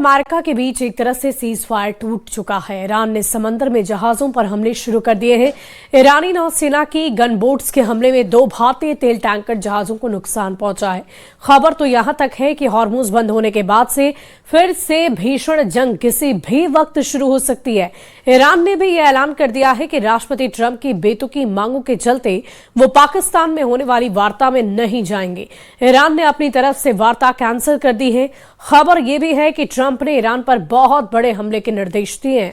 America के बीच एक तरह से सीज फायर टूट चुका है। ईरान ने समंदर में जहाजों पर हमले शुरू कर दिए हैं। ईरानी नौसेना की गन बोट्स के हमले में 2 भारतीय तेल टैंकर जहाजों को नुकसान पहुंचा है। खबर तो यहां तक है कि हॉर्मुज बंद होने के बाद से फिर से भीषण जंग किसी भी वक्त शुरू हो सकती है। ईरान ने भी यह ऐलान कर दिया है कि राष्ट्रपति ट्रंप की बेतुकी मांगों के चलते वो पाकिस्तान में होने वाली वार्ता में नहीं जाएंगे। ईरान ने अपनी तरफ से वार्ता कैंसिल कर दी है। खबर यह भी है कि ट्रंप ने ईरान पर बहुत बड़े हमले के निर्देश दिए हैं।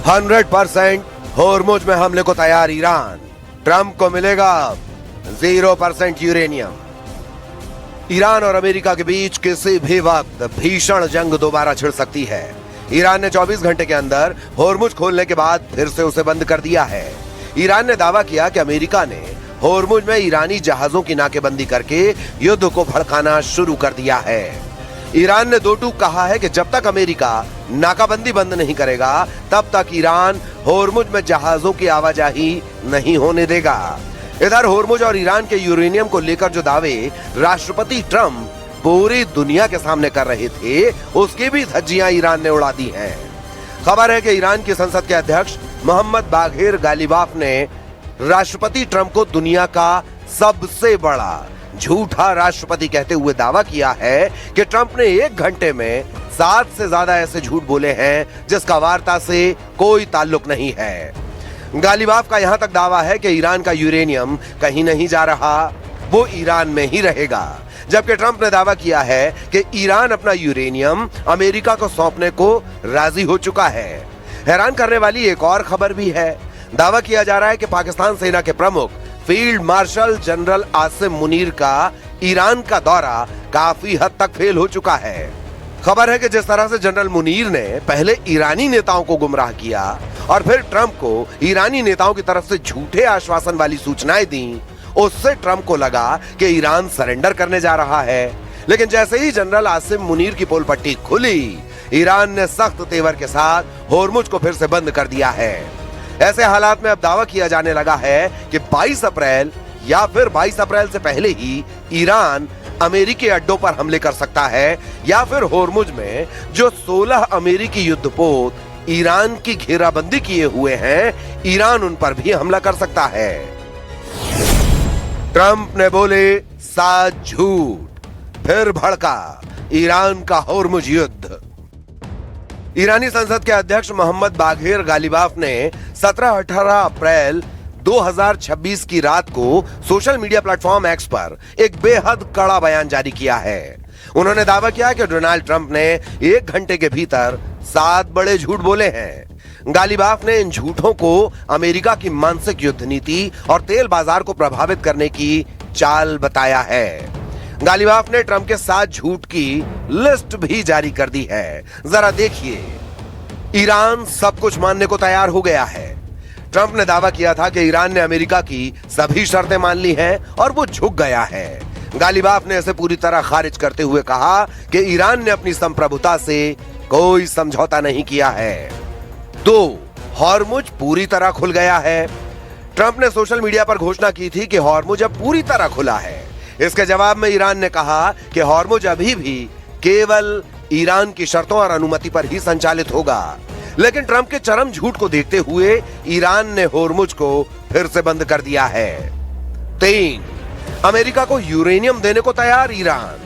%100% होर्मुज में हमले को तैयार ईरान। ट्रंप को मिलेगा 0% यूरेनियम। ईरान और अमेरिका के बीच किसी भी वक्त भीषण जंग दोबारा छिड़ सकती है। ईरान ने 24 घंटे के अंदर होर्मुज खोलने के बाद फिर से उसे बंद कर दिया है। ईरान ने दावा किया कि अमेरिका ने होर्मुज में ईरानी जहाजों की नाकेबंदी करके युद्ध को भड़काना शुरू कर दिया है। ईरान ने 2 टूक कहा है कि जब तक अमेरिका नाकाबंदी बंद नहीं करेगा तब तक ईरान होर्मुज में जहाजों की आवाजाही नहीं होने देगा। इधर होर्मुज और ईरान के यूरेनियम को लेकर जो दावे राष्ट्रपति ट्रंप पूरी दुनिया के सामने कर रहे थे, उसकी भी धज्जियां ईरान ने उड़ा दी हैं। खबर है कि ईरान की संसद के अध्यक्ष मोहम्मद बाघिर गालिबाफ ने राष्ट्रपति ट्रंप को दुनिया का सबसे बड़ा झूठा राष्ट्रपति कहते हुए दावा किया है कि ट्रंप ने 1 घंटे में 7 से ज्यादा ऐसे झूठ बोले हैं जिसका वार्ता से कोई ताल्लुक नहीं है। गालिबाफ का यहां तक दावा है कि ईरान का यूरेनियम कहीं नहीं जा रहा, वो ईरान में ही रहेगा। जबकि ट्रंप ने दावा किया है कि ईरान अपना यूरेनियम अमेरिका को सौंपने को राजी हो चुका है। हैरान करने वाली एक और खबर भी है। दावा किया जा रहा है कि पाकिस्तान सेना के प्रमुख field marshal general Asim Munir का ईरान का दौरा काफी हद तक फेल हो चुका है। खबर है कि जिस तरह से जनरल मुनीर ने पहले ईरानी नेताओं को गुमराह किया और फिर ट्रंप को ईरानी नेताओं की तरफ से झूठे आश्वासन वाली सूचनाएं दी, उससे ट्रंप को लगा कि ईरान सरेंडर करने जा रहा है। लेकिन जैसे ही जनरल आसिम मुनीर की पोल पट्टी खुली, ईरान ने सख्त तेवर के साथ होर्मुज को फिर से बंद कर दिया है। ऐसे हालात में अब दावा किया जाने लगा है कि 22 अप्रैल या फिर 22 अप्रैल से पहले ही ईरान अमेरिकी अड्डों पर हमले कर सकता है, या फिर होर्मुज में जो 16 अमेरिकी युद्धपोत ईरान की घेराबंदी किए हुए हैं, ईरान उन पर भी हमला कर सकता है। ट्रंप ने बोले 7 झूठ, फिर भड़का ईरान का होर्मुज युद्ध। ईरानी संसद के अध्यक्ष मोहम्मद बाघिर गालिबाफ ने 17-18 अप्रैल 2026 की रात को सोशल मीडिया प्लेटफॉर्म एक्स पर एक बेहद कड़ा बयान जारी किया है। उन्होंने दावा किया कि डोनाल्ड ट्रंप ने 1 घंटे के भीतर 7 बड़े झूठ बोले हैं। गालिबाफ ने इन झूठों को अमेरिका की मानसिक युद्ध नीति और तेल बाजार को प्रभावित करने की चाल बताया है। गालिबाफ ने ट्रंप के 7 झूठ की लिस्ट भी जारी कर दी है। जरा देखिए। ईरान सब कुछ मानने को तैयार हो गया है। ट्रंप ने दावा किया था कि ईरान ने अमेरिका की सभी शर्तें मान ली हैं और वो झुक गया है। गालिबाफ ने इसे पूरी तरह खारिज करते हुए कहा कि ईरान ने अपनी संप्रभुता से कोई समझौता नहीं किया है। 2, हॉर्मुज पूरी तरह खुल गया है। ट्रंप ने सोशल मीडिया पर घोषणा की थी कि हॉर्मुज अब पूरी तरह खुला है। इसके जवाब में ईरान ने कहा कि हॉर्मुज अभी भी केवल ईरान की शर्तों और अनुमति पर ही संचालित होगा। लेकिन ट्रंप के चरम झूठ को देखते हुए ईरान ने होर्मुज को फिर से बंद कर दिया है। 3, अमेरिका को यूरेनियम देने को तैयार ईरान।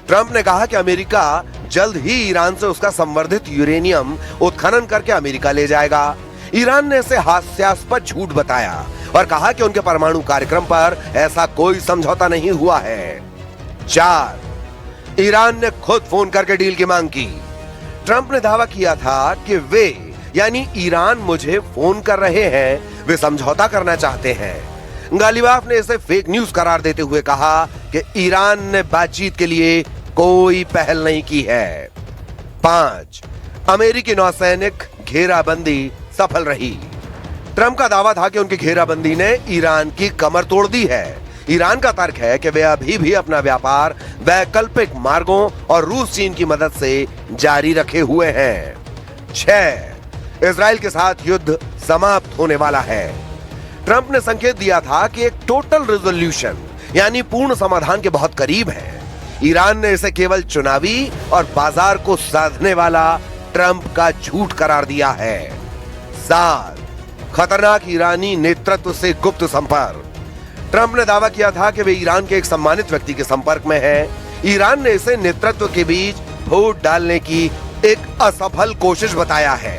ट्रंप ने कहा कि अमेरिका जल्द ही ईरान से उसका संवर्धित यूरेनियम उत्खनन करके अमेरिका ले जाएगा। ईरान ने इसे हास्यास्पद झूठ बताया और कहा कि उनके परमाणु कार्यक्रम पर ऐसा कोई समझौता नहीं हुआ है। 4, ईरान ने खुद फोन करके डील की मांग की। ट्रंप ने दावा किया था कि वे यानी ईरान मुझे फोन कर रहे हैं, वे समझौता करना चाहते हैं। गालिबाफ ने इसे फेक न्यूज करार देते हुए कहा कि ईरान ने बातचीत के लिए कोई पहल नहीं की है। 5, अमेरिकी नौसैनिक घेराबंदी सफल रही। ट्रंप का दावा था कि उनकी घेराबंदी ने ईरान की कमर तोड़ दी है। ईरान का तर्क है कि वे अभी भी अपना व्यापार वैकल्पिक मार्गों और रूस चीन की मदद से जारी रखे हुए हैं। 6. इजराइल के साथ युद्ध समाप्त होने वाला है। ट्रंप ने संकेत दिया था कि एक टोटल रिजोल्यूशन यानी पूर्ण समाधान के बहुत करीब है। ईरान ने इसे केवल चुनावी और बाजार को साधने वाला ट्रंप का झूठ करार दिया है। 7. खतरनाक ईरानी नेतृत्व से गुप्त संपर्क। ट्रंप ने दावा किया था कि वे ईरान के एक सम्मानित व्यक्ति के संपर्क में हैं। ईरान ने इसे नेतृत्व के बीच फूट डालने की एक असफल कोशिश बताया है।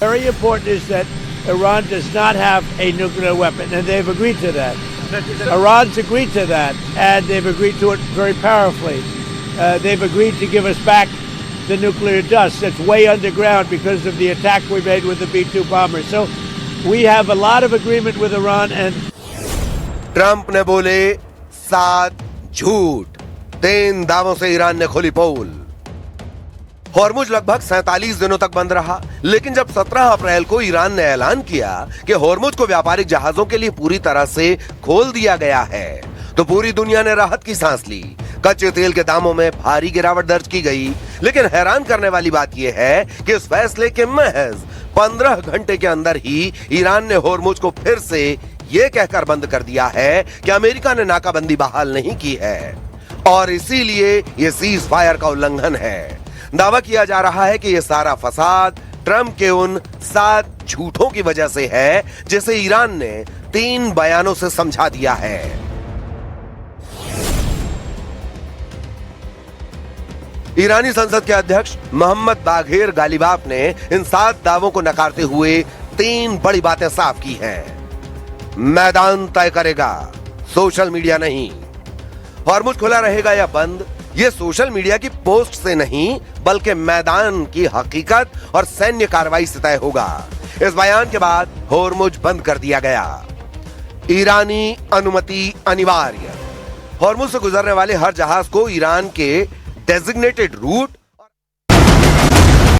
Very important is that Iran does not have a nuclear weapon, and they've agreed to that. Iran's agreed to that, and they've agreed to it very powerfully. They've agreed to give us back the nuclear dust that's way underground because of the attack we made with the B-2 bombers. So we have a lot of agreement with Iran, and Trump ने बोले 7 झूठ, 3 दावों से Iran ने खोली पोल। Hormuz लगभग 47 दिनों तक बंद रहा, लेकिन जब 17 अप्रैल को ईरान ने ऐलान किया कि हॉर्मुज को व्यापारिक जहाजों के लिए पूरी तरह से खोल दिया गया है, तो पूरी दुनिया ने राहत की सांस ली। कच्चे तेल के दामों में भारी गिरावट दर्ज की गई, लेकिन हैरान करने वाली बात यह है कि इस फैसले के महज 15 घंटे के अंदर ही ईरान ने हॉर्मुज को फिर से यह कहकर बंद कर दिया है कि अमेरिका ने नाकाबंदी बहाल नहीं की है और इसीलिए यह सीज फायर का उल्लंघन है। दावा किया जा रहा है कि यह सारा फसाद ट्रंप के उन 7 झूठों की वजह से है, जिसे ईरान ने 3 बयानों से समझा दिया है। ईरानी संसद के अध्यक्ष मोहम्मद बाघेर गालिबाफ ने इन 7 दावों को नकारते हुए 3 बड़ी बातें साफ की हैं। मैदान तय करेगा, सोशल मीडिया नहीं। हॉर्मुज खुला रहेगा या बंद, ये सोशल मीडिया की पोस्ट से नहीं बल्कि मैदान की हकीकत और सैन्य कार्रवाई से तय होगा। इस बयान के बाद हॉर्मुज बंद कर दिया गया। ईरानी अनुमति अनिवार्य। हॉर्मुज से गुजरने वाले हर जहाज को ईरान के डेजिग्नेटेड रूट